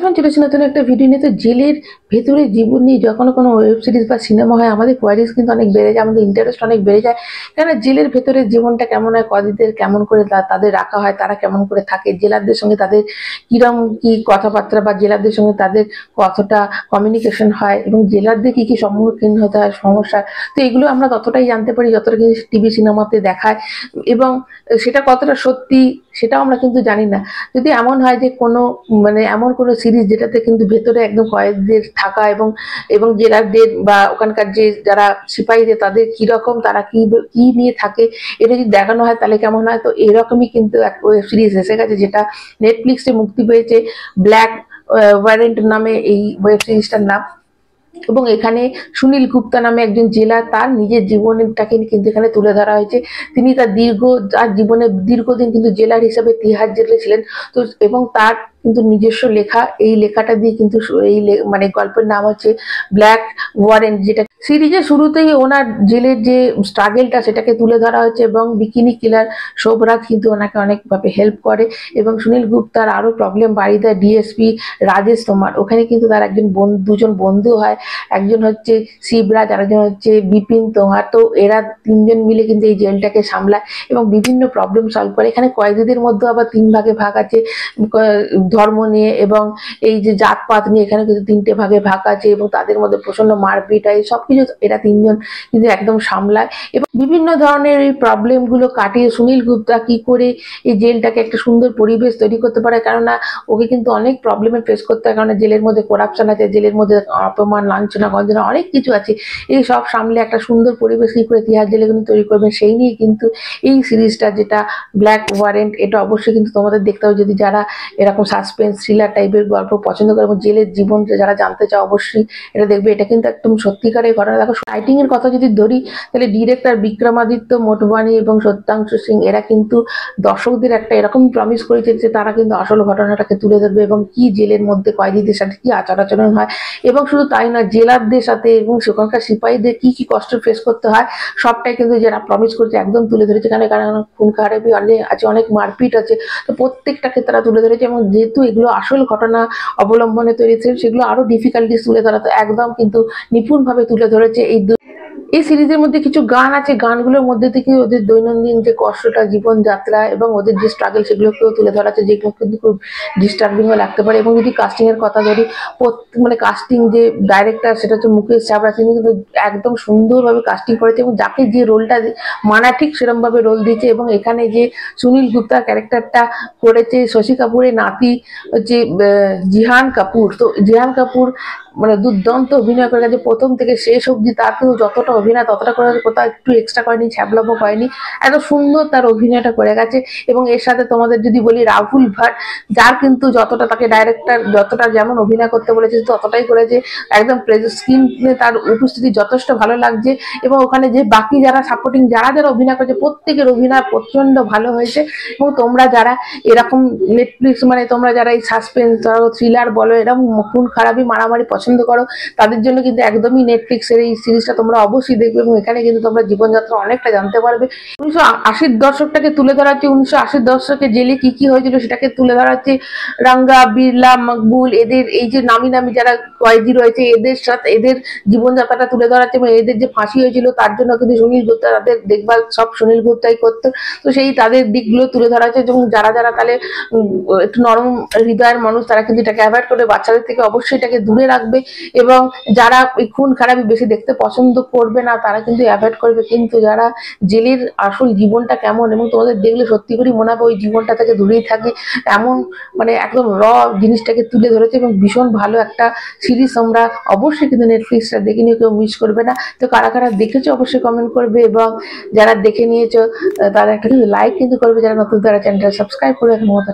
এখন চলেছি নতুন একটা ভিডিও নিয়ে। তো জেলের ভেতরে জীবন নিয়ে যখন কোনো ওয়েব সিরিজ বা সিনেমা হয় আমাদের কোয়ারিজ কিন্তু অনেক বেড়ে যায়, আমাদের ইন্টারেস্ট অনেক বেড়ে যায়। কেননা জেলের ভেতরে জীবনটা কেমন হয়, কয়েদিদের কেমন করে তাদের রাখা হয়, তারা কেমন করে থাকে, জেলারদের সঙ্গে তাদের কিরম কি কথাবার্তা বা জেলারদের সঙ্গে তাদের কতটা কমিউনিকেশন হয় এবং জেলারদের কি কি সম্মুখীন হতে হয় সমস্যা। তো এগুলো আমরা ততটাই জানতে পারি যতটা কিন্তু টিভি সিনেমাতে দেখায়, এবং সেটা কতটা সত্যি সেটাও আমরা কিন্তু জানি না। যদি এমন হয় যে কোনো এমন কোনো সিরিজ যেটাতে কিন্তু ভেতরে একদম কয়েকদের থাকা এবং এবং জেলারদের বা ওখানকার যে যারা সিপাহীদের তাদের কিরকম তারা কি কি নিয়ে থাকে এটা যদি দেখানো হয় তাহলে কেমন হয়। তো এরকমই কিন্তু এক ওয়েব সিরিজ এসে গেছে যেটা নেটফ্লিক্সে মুক্তি পেয়েছে, ব্ল্যাক ওয়ারেন্ট নামে এই ওয়েব সিরিজটার নাম। এবং এখানে সুনীল গুপ্তা নামে একজন জেলার তার নিজের জীবনটাকে কিন্তু এখানে তুলে ধরা হয়েছে। তিনি তার জীবনে দীর্ঘদিন কিন্তু জেলার হিসেবে তিহার জেলে ছিলেন। তো এবং তার কিন্তু নিজস্ব লেখা, এই লেখাটা দিয়ে কিন্তু এই গল্পের নাম হচ্ছে ব্ল্যাক ওয়ারেন্ট, যেটা সিরিজের শুরুতেই ওনার জেলের যে স্ট্রাগেলটা সেটাকে তুলে ধরা হয়েছে এবং বিকিনি কিলার শোভরাজ কিন্তু ওনাকে অনেকভাবে হেল্প করে। এবং সুনীল গুপ্তার আরও প্রবলেম বাড়িয়ে দেয় ডিএসপি রাজেশ তোমার। ওখানে কিন্তু তার দুজন বন্ধু হয়, একজন হচ্ছে শিবরাজ আর একজন হচ্ছে বিপিন তোহার। তো এরা তিনজন মিলে কিন্তু এই জেলটাকে সামলায় এবং বিভিন্ন প্রবলেম সলভ করে। এখানে কয়েদিদের মধ্যে আবার তিন ভাগে ভাগ আছে, ধর্ম নিয়ে এবং এই যে জাতপাত নিয়ে এখানে কিন্তু তিনটে ভাগে ভাগ আছে এবং তাদের মধ্যে প্রচন্ড মারপিট হয়। সবকিছু এরা তিনজন কিন্তু একদম সামলায় এবং বিভিন্ন ধরনের এই প্রবলেমগুলো কাটিয়ে সুনীল গুপ্তা কি করে এই জেলটাকে একটা সুন্দর পরিবেশ তৈরি করতে পারে। কেননা ওকে কিন্তু অনেক প্রবলেমে ফেস করতে হয়, কারণ জেলের মধ্যে করাপশন আছে, জেলের মধ্যে অপমান লাঞ্ছনা গঞ্জনা অনেক কিছু আছে। এই সব সামলে একটা সুন্দর পরিবেশ কি করে তিহার জেলে কিন্তু তৈরি করবেন সেই নিয়ে কিন্তু এই সিরিজটা যেটা ব্ল্যাক ওয়ারেন্ট, এটা অবশ্যই কিন্তু তোমাদের দেখতে হবে যদি যারা এরকম সাসপেন্স থ্রিলার টাইপের গল্প পছন্দ করে এবং জেলের জীবন যারা জানতে চাও অবশ্যই এটা দেখবে। এটা কিন্তু একদম সত্যিকারের ঘটনা। দেখো রাইটিং এর কথা যদি ধরি তাহলে ডিরেক্টর বিক্রমাদিত্য মোটবানি এবং সত্যাংশু সিং এরা কিন্তু দর্শকদের একটা এরকম প্রমিস করেছে যে তারা কিন্তু আসল ঘটনাটাকে তুলে ধরবে এবং কি জেলের মধ্যে কয়েদিদের সাথে কি আচার আচরণ হয়। এবং শুধু তাই না, জেলারদের সাথে এবং সেখানকার সিপাহীদের কি কি কষ্ট ফেস করতে হয় সবটাই কিন্তু যারা প্রমিস করেছে একদম তুলে ধরেছে। কারণ খুন খারাপি অনেক আছে, অনেক মারপিট আছে, তো প্রত্যেকটাকে তারা তুলে ধরেছে। এবং যেহেতু এগুলো আসল ঘটনা অবলম্বনে তৈরি ছিল সেগুলো আরো ডিফিকাল্টিস তুলে ধরা, তো একদম কিন্তু নিপুণভাবে তুলে ধরেছে। এই সিরিজের মধ্যে কিছু গান আছে, গানগুলোর মধ্যে থেকে ওদের দৈনন্দিন যে কষ্টটা, জীবনযাত্রা এবং ওদের যে স্ট্রাগল সেগুলোকেও তুলে ধরা আছে, যেগুলো কিন্তু খুব ডিস্টার্বিংও লাগতে পারে। এবং যদি কাস্টিং এর কথা ধরি, কাস্টিং যে ডাইরেক্টর সেটা হচ্ছে মুকেশ চাবড়া, তিনি কিন্তু একদম সুন্দরভাবে কাস্টিং করেছে এবং যাকে যে রোলটা মানা ঠিক সেরকম ভাবে রোল দিয়েছে। এবং এখানে যে সুনীল গুপ্তার ক্যারেক্টারটা করেছে শশী কাপুরের নাতি হচ্ছে জিহান কাপুর। তো জিহান কাপুর দুর্দান্ত অভিনয় করে গেছে প্রথম থেকে শেষ অবধি। তার কিন্তু যতটা অভিনয় ততটা করে কোথাও একটু এক্সট্রা করেনি, ছ্যাবলামো করেনি, এত সুন্দর তার অভিনয়টা করে গেছে। এবং এর সাথে তোমাদের যদি বলি রাহুল ভাট, যার কিন্তু যতটা তাকে ডাইরেক্টর যতটা যেমন অভিনয় করতে বলেছে ততটাই করেছে, একদম স্ক্রিনে তার উপস্থিতি যথেষ্ট ভালো লাগছে। এবং ওখানে যে বাকি যারা সাপোর্টিং যারা যারা অভিনয় করেছে প্রত্যেকের অভিনয় প্রচন্ড ভালো হয়েছে। এবং তোমরা যারা এরকম নেটফ্লিক্স তোমরা যারা এই সাসপেন্স থ্রিলার বলো এরকম খুন খারাপি মারামারি পছন্দ করো তাদের জন্য কিন্তু একদমই নেটফ্লিক্সের এই সিরিজটা তোমরা অবশ্যই দেখবে। এবং এখানে কিন্তু তোমরা জীবনযাত্রা অনেকটা জানতে পারবে। 1980-র দশকটাকে তুলে ধরা হচ্ছে, 1980-র দশকে জেলে কি কি হয়েছিল সেটাকে তুলে ধরা হচ্ছে। রাঙ্গা, বিড়লা, মকবুল, এদের এই যে নামি নামি যারা কয়েদি রয়েছে এদের সাথে এদের জীবনযাত্রাটা তুলে ধরা হচ্ছে। এবং এদের যে ফাঁসি হয়েছিল তার জন্য কিন্তু সুনীল গুপ্তা তাদের দেখভাল সব সুনীল গুপ্তাই করতো। তো সেই তাদের দিকগুলো তুলে ধরা হচ্ছে। এবং যারা যারা তাহলে একটু নরম হৃদয়ের মানুষ তারা কিন্তু এটাকে অ্যাভয়েড করবে, বাচ্চাদের থেকে অবশ্যই এটাকে দূরে রাখবে। এবং যারা এই খুন খারাপি বেশি দেখতে পছন্দ করবে না তারা কিন্তু অ্যাভয়েড করবে। কিন্তু যারা জেলের আসল জীবনটা কেমন এবং তোমাদের দেখলে সত্যি করেই মনে হবে ওই জীবনটা থেকে দূরেই থাকে, এমন একদম র জিনিসটাকে তুলে ধরেছে। এবং ভীষণ ভালো একটা সিরিজ, তোমরা অবশ্যই কিন্তু নেটফ্লিক্সটা দেখে নিয়ে কেউ মিস করবে না। তো কারা কারা দেখেছো অবশ্যই কমেন্ট করবে এবং যারা দেখে নিয়েছো তারা একটা লাইক কিন্তু করবে, যারা নতুন তারা চ্যানেলটা সাবস্ক্রাইব করে এখন মতো।